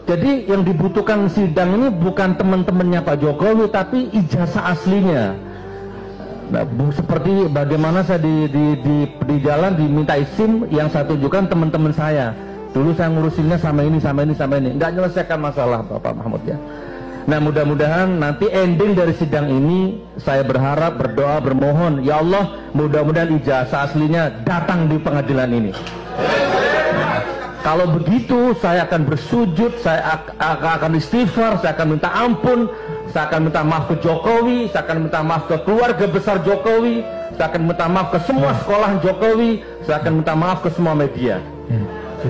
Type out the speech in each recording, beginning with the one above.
Jadi yang dibutuhkan sidang ini bukan teman-temannya Pak Jokowi, tapi ijazah aslinya. Nah, seperti bagaimana saya di jalan diminta SIM yang saya tunjukkan teman-teman saya. Dulu saya ngurusinnya sama ini, nggak menyelesaikan masalah Bapak Mahmud ya. Nah mudah-mudahan nanti ending dari sidang ini, saya berharap, berdoa, bermohon, ya Allah mudah-mudahan ijazah aslinya datang di pengadilan ini. Kalau begitu saya akan bersujud, saya akan istighfar, saya akan minta ampun, saya akan minta maaf ke Jokowi, saya akan minta maaf ke keluarga besar Jokowi, saya akan minta maaf ke semua sekolah Jokowi, saya akan minta maaf ke semua media.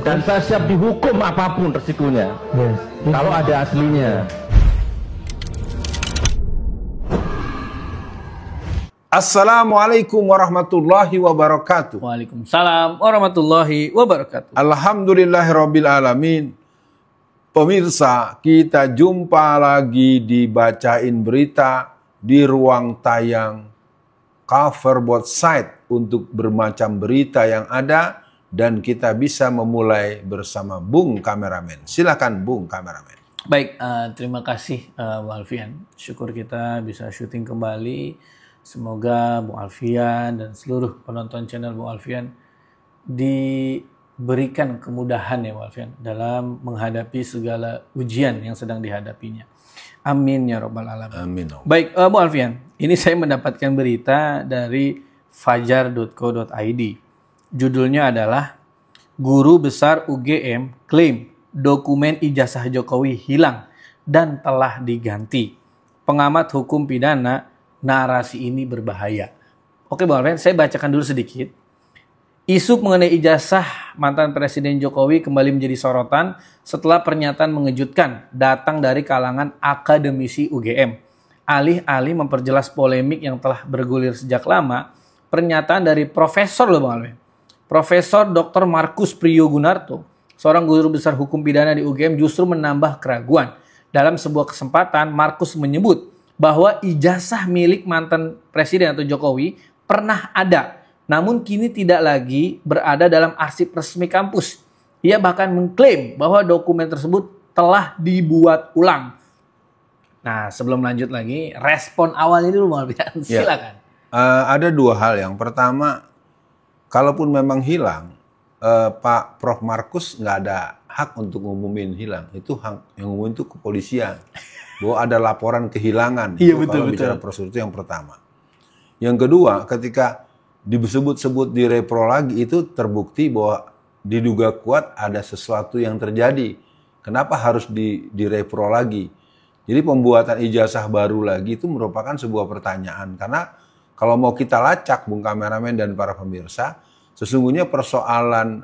Dan saya siap dihukum apapun resikonya, kalau ada aslinya. Assalamualaikum warahmatullahi wabarakatuh. Waalaikumsalam warahmatullahi wabarakatuh. Alhamdulillahirabbil alamin. Pemirsa, kita jumpa lagi di Bacain Berita di ruang tayang cover both side untuk bermacam berita yang ada, dan kita bisa memulai bersama Bung Kameramen. Silakan Bung Kameramen. Baik, terima kasih Bung Alfian. Syukur kita bisa syuting kembali. Semoga Bung Alfian dan seluruh penonton channel Bung Alfian diberikan kemudahan ya Bung Alfian dalam menghadapi segala ujian yang sedang dihadapinya. Amin ya rabbal alamin. Amin. Baik, Bung Alfian, ini saya mendapatkan berita dari fajar.co.id. Judulnya adalah Guru Besar UGM klaim dokumen ijazah Jokowi hilang dan telah diganti. Pengamat hukum pidana, narasi ini berbahaya. Oke Bang Alfian, saya bacakan dulu sedikit. Isu mengenai ijazah mantan Presiden Jokowi kembali menjadi sorotan setelah pernyataan mengejutkan datang dari kalangan akademisi UGM. Alih-alih memperjelas polemik yang telah bergulir sejak lama, pernyataan dari Profesor Bang Alfian, Profesor Dr. Markus Priyogunarto, seorang guru besar hukum pidana di UGM, justru menambah keraguan. Dalam sebuah kesempatan, Markus menyebut bahwa ijazah milik mantan presiden atau Jokowi pernah ada, namun kini tidak lagi berada dalam arsip resmi kampus. Ia bahkan mengklaim bahwa dokumen tersebut telah dibuat ulang. Nah, sebelum lanjut lagi, respon awal ini dulu silakan. Ada dua hal. Yang pertama, kalaupun memang hilang, Pak Prof Markus nggak ada hak untuk ngumumin hilang. Itu hak yang ngumumin itu kepolisian. Bahwa ada laporan kehilangan. Iya, kalau bicara prosedur itu yang pertama. Yang kedua, ketika disebut-sebut di repro lagi, itu terbukti bahwa diduga kuat ada sesuatu yang terjadi. Kenapa harus di repro lagi? Jadi pembuatan ijazah baru lagi itu merupakan sebuah pertanyaan. Karena kalau mau kita lacak, Bung Kameramen dan para pemirsa, sesungguhnya persoalan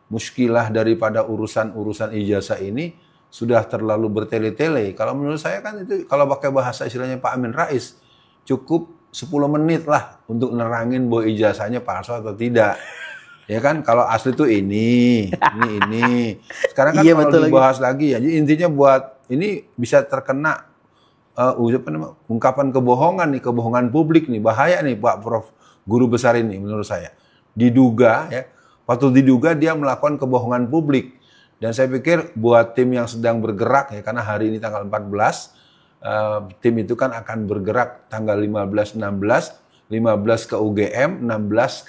muskilah daripada urusan ijazah ini sudah terlalu bertele-tele. Kalau menurut saya kan itu, kalau pakai bahasa istilahnya Pak Amin Rais, cukup 10 menit lah untuk nerangin bahwa ijazahnya palsu atau tidak. Ya kan, kalau asli itu ini. Sekarang kan kalau dibahas lagi ya, jadi intinya buat ini bisa terkena ungkapan kebohongan nih, kebohongan publik nih, bahaya nih Pak Prof guru besar ini menurut saya. Diduga ya, waktu diduga dia melakukan kebohongan publik. Dan saya pikir buat tim yang sedang bergerak ya, karena hari ini tanggal 14, tim itu kan akan bergerak tanggal 15, 16, 15 ke UGM, 16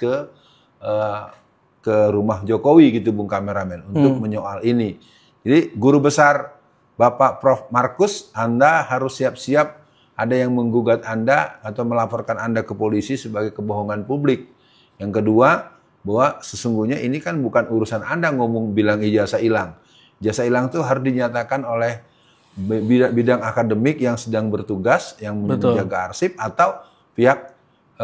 ke rumah Jokowi gitu Bung Kameramen untuk menyoal ini. Jadi guru besar Bapak Prof Markus, Anda harus siap-siap ada yang menggugat Anda atau melaporkan Anda ke polisi sebagai kebohongan publik. Yang kedua, bahwa sesungguhnya ini kan bukan urusan Anda ngomong bilang ijazah hilang. Ijazah hilang itu harus dinyatakan oleh bidang akademik yang sedang bertugas, yang menjaga arsip, atau pihak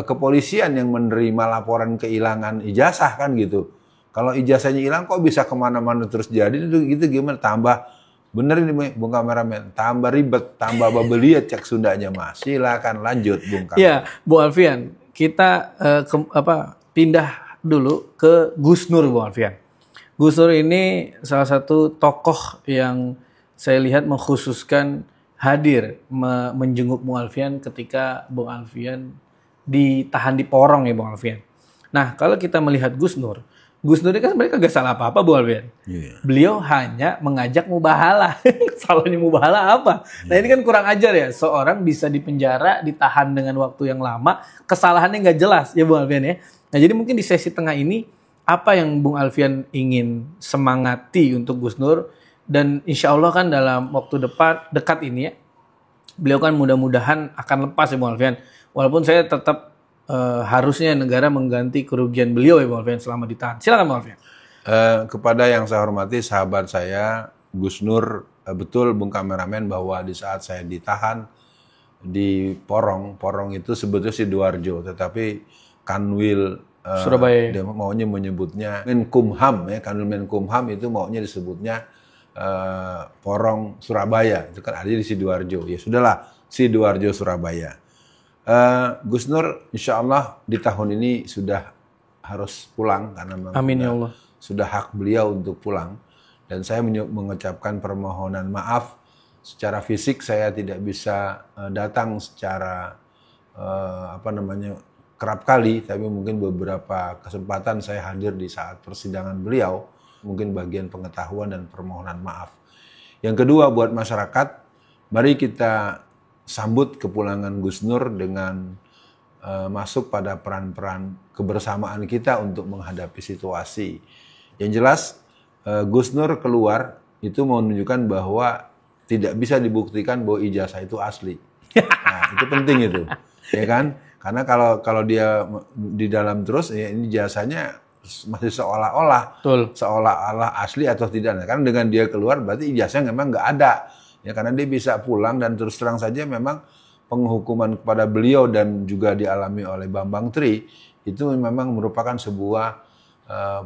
kepolisian yang menerima laporan kehilangan ijazah kan gitu. Kalau ijazahnya hilang kok bisa kemana-mana terus jadi, itu gitu gimana? Tambah, bener ini Bung Kameramen, tambah ribet, tambah babeliat cek Sundanya Mas. Silakan lanjut Bung Kameramen. Ya, Bu Alfian, kita pindah dulu ke Gus Nur, Bung Alfian. Gus Nur ini salah satu tokoh yang saya lihat mengkhususkan hadir menjenguk Bung Alfian ketika Bung Alfian ditahan di Porong ya Bung Alfian. Nah, kalau kita melihat Gus Nur Gus Nur ini kan sebenarnya kagak salah apa-apa Bu Alfian. Beliau hanya mengajak mubahalah. Salahnya mubahalah apa? Nah ini kan kurang ajar ya. Seorang bisa dipenjara, ditahan dengan waktu yang lama, kesalahannya nggak jelas ya Bu Alfian ya. Nah jadi mungkin di sesi tengah ini, apa yang Bung Alfian ingin semangati untuk Gus Nur, dan insya Allah kan dalam waktu dekat ini ya, beliau kan mudah-mudahan akan lepas ya Bung Alfian. Walaupun saya tetap harusnya negara mengganti kerugian beliau ya Bung Alfian selama ditahan. Silakan Bung Alfian. Kepada yang saya hormati sahabat saya Gus Nur, betul Bung Kameramen bahwa di saat saya ditahan di Porong itu sebetulnya Sidoarjo, tetapi Kanwil Surabaya. dia maunya menyebutnya Menkumham ya, Kanwil Menkumham itu maunya disebutnya Porong Surabaya, itu kan ada di Sidoarjo. Ya sudahlah, Sidoarjo Surabaya. Gus Nur insya Allah di tahun ini sudah harus pulang karena memang Amin ya Allah. Sudah hak beliau untuk pulang, dan saya mengucapkan permohonan maaf secara fisik saya tidak bisa datang secara kerap kali, tapi mungkin beberapa kesempatan saya hadir di saat persidangan beliau, mungkin bagian pengetahuan dan permohonan maaf. Yang kedua, buat masyarakat, mari kita sambut kepulangan Gus Nur dengan masuk pada peran-peran kebersamaan kita untuk menghadapi situasi. Yang jelas, Gus Nur keluar itu menunjukkan bahwa tidak bisa dibuktikan bahwa ijazah itu asli. Nah, itu penting itu, ya kan? Karena kalau dia di dalam terus, ya ini ijazahnya masih seolah-olah asli atau tidak. Nah, kan dengan dia keluar berarti ijazahnya memang nggak ada. Ya karena dia bisa pulang, dan terus terang saja memang penghukuman kepada beliau dan juga dialami oleh Bambang Tri itu memang merupakan sebuah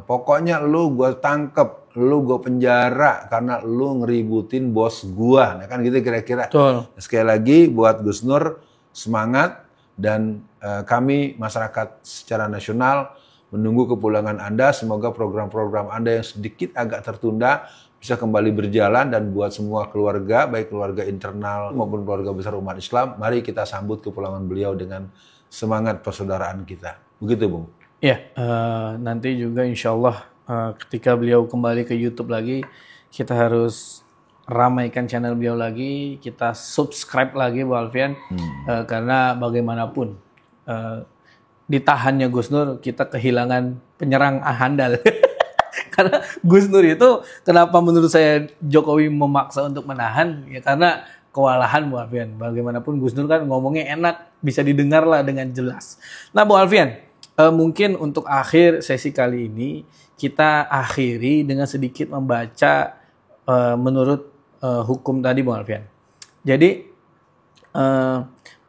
pokoknya lu gue tangkep, lu gue penjara karena lu ngeributin bos gua. Nah kan gitu kira-kira. Betul. Sekali lagi buat Gus Nur semangat, dan kami masyarakat secara nasional menunggu kepulangan Anda. Semoga program-program Anda yang sedikit agak tertunda bisa kembali berjalan, dan buat semua keluarga, baik keluarga internal maupun keluarga besar umat Islam, mari kita sambut kepulangan beliau dengan semangat persaudaraan kita. Begitu, Bung. Ya, nanti juga insya Allah ketika beliau kembali ke YouTube lagi, kita harus ramaikan channel beliau lagi, kita subscribe lagi Bu Alfian, karena bagaimanapun ditahannya Gus Nur, kita kehilangan penyerang handal. Karena Gus Nur itu, kenapa menurut saya Jokowi memaksa untuk menahan, ya karena kewalahan Bu Alfian. Bagaimanapun Gus Nur kan ngomongnya enak, bisa didengar lah dengan jelas. Nah Bu Alfian, mungkin untuk akhir sesi kali ini, kita akhiri dengan sedikit membaca menurut hukum tadi Bu Alfian. Jadi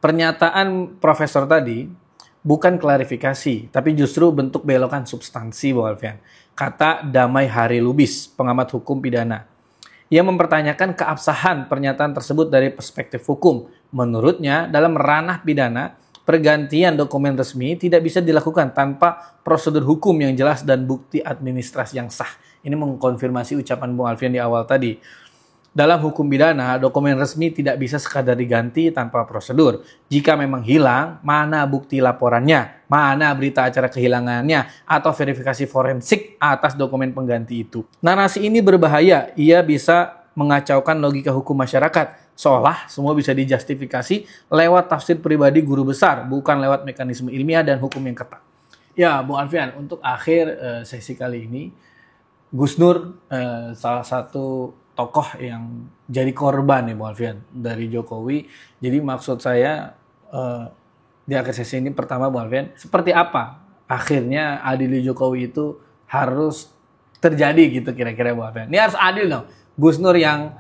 pernyataan profesor tadi bukan klarifikasi, tapi justru bentuk belokan substansi Bu Alfian. Kata Damai Hari Lubis, pengamat hukum pidana. Ia mempertanyakan keabsahan pernyataan tersebut dari perspektif hukum. Menurutnya, dalam ranah pidana, pergantian dokumen resmi tidak bisa dilakukan tanpa prosedur hukum yang jelas dan bukti administrasi yang sah. Ini mengkonfirmasi ucapan Bung Alfian di awal tadi. Dalam hukum pidana, dokumen resmi tidak bisa sekadar diganti tanpa prosedur. Jika memang hilang, mana bukti laporannya, mana berita acara kehilangannya, atau verifikasi forensik atas dokumen pengganti itu. Narasi ini berbahaya, ia bisa mengacaukan logika hukum masyarakat. Seolah semua bisa dijustifikasi lewat tafsir pribadi guru besar, bukan lewat mekanisme ilmiah dan hukum yang ketat. Ya, Bung Alfian, untuk akhir sesi kali ini, Gus Nur salah satu tokoh yang jadi korban ya Bung Alfian dari Jokowi. Jadi maksud saya di akhir sesi ini pertama Bung Alfian, seperti apa akhirnya adili Jokowi itu harus terjadi gitu kira-kira Bung Alfian. Ini harus adil dong. Gus Nur yang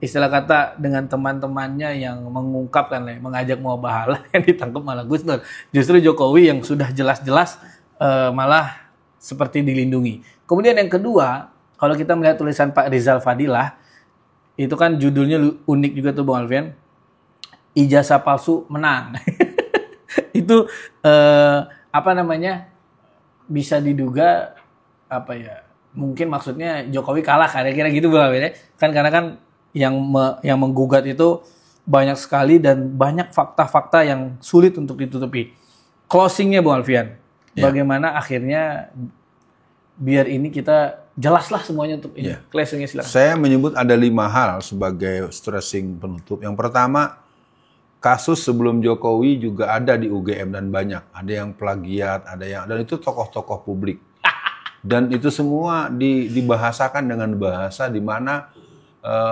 istilah kata dengan teman-temannya yang mengungkapkan, mengajak mubahalah, yang ditangkap malah Gus Nur. Justru Jokowi yang sudah jelas-jelas malah seperti dilindungi. Kemudian yang kedua, kalau kita melihat tulisan Pak Rizal Fadilah, itu kan judulnya unik juga tuh Bung Alfian. Ijazah palsu menang. Itu bisa diduga mungkin maksudnya Jokowi kalah kira-kira gitu Bung Alfian. Kan karena kan yang menggugat itu banyak sekali dan banyak fakta-fakta yang sulit untuk ditutupi. Closingnya Bung Alfian. Bagaimana akhirnya biar ini kita jelaslah semuanya untuk ini. Closingnya silakan. Saya menyebut ada 5 hal sebagai stressing penutup. Yang pertama, kasus sebelum Jokowi juga ada di UGM dan banyak. Ada yang plagiat, dan itu tokoh-tokoh publik. Dan itu semua dibahasakan dengan bahasa di mana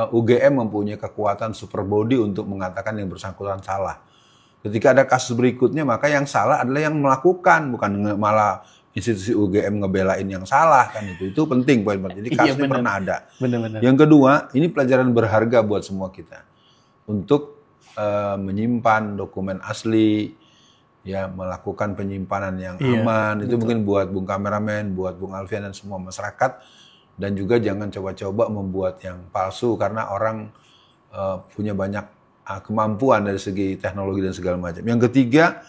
UGM mempunyai kekuatan super body untuk mengatakan yang bersangkutan salah. Ketika ada kasus berikutnya, maka yang salah adalah yang melakukan, bukan malah institusi UGM ngebelain yang salah kan itu penting poin. Jadi kasusnya pernah ada. Benar-benar. Yang kedua, ini pelajaran berharga buat semua kita untuk menyimpan dokumen asli, ya melakukan penyimpanan yang aman. Itu mungkin buat Bung Kameramen, buat Bung Alfian dan semua masyarakat. Dan juga jangan coba-coba membuat yang palsu karena orang punya banyak kemampuan dari segi teknologi dan segala macam. Yang ketiga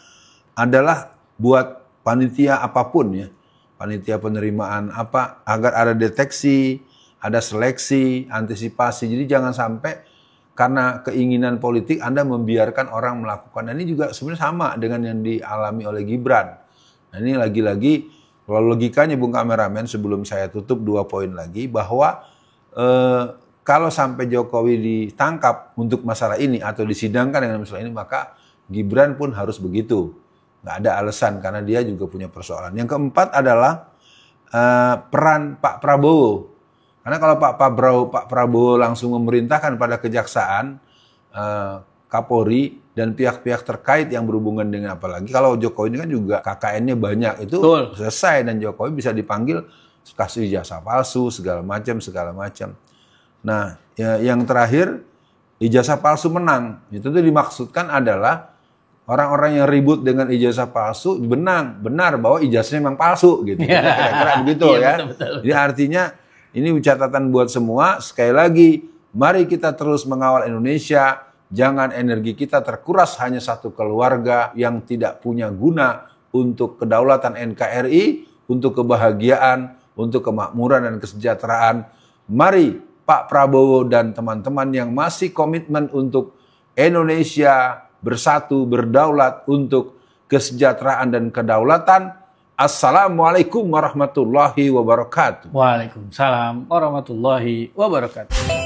adalah buat panitia apapun ya, panitia penerimaan apa, agar ada deteksi, ada seleksi, antisipasi. Jadi jangan sampai karena keinginan politik Anda membiarkan orang melakukan. Dan ini juga sebenarnya sama dengan yang dialami oleh Gibran. Nah ini lagi-lagi, kalau logikanya Bung Kameramen sebelum saya tutup 2 poin lagi, bahwa kalau sampai Jokowi ditangkap untuk masalah ini atau disidangkan dengan masalah ini, maka Gibran pun harus begitu. Nggak ada alasan karena dia juga punya persoalan. Yang keempat adalah peran Pak Prabowo. Karena kalau Pak Prabowo langsung memerintahkan pada kejaksaan, Kapolri dan pihak-pihak terkait yang berhubungan dengan, apalagi kalau Jokowi ini kan juga KKN-nya banyak, itu selesai dan Jokowi bisa dipanggil kasus ijazah palsu segala macam. Nah, yang terakhir ijazah palsu menang. Itu tuh dimaksudkan adalah orang-orang yang ribut dengan ijazah palsu benar bahwa ijazahnya memang palsu gitu. Kira-kira begitu ya. Betul. Jadi artinya ini catatan buat semua. Sekali lagi, mari kita terus mengawal Indonesia. Jangan energi kita terkuras hanya satu keluarga yang tidak punya guna untuk kedaulatan NKRI, untuk kebahagiaan, untuk kemakmuran dan kesejahteraan. Mari Pak Prabowo dan teman-teman yang masih komitmen untuk Indonesia bersatu, berdaulat untuk kesejahteraan dan kedaulatan. Assalamualaikum warahmatullahi wabarakatuh. Waalaikumsalam warahmatullahi wabarakatuh.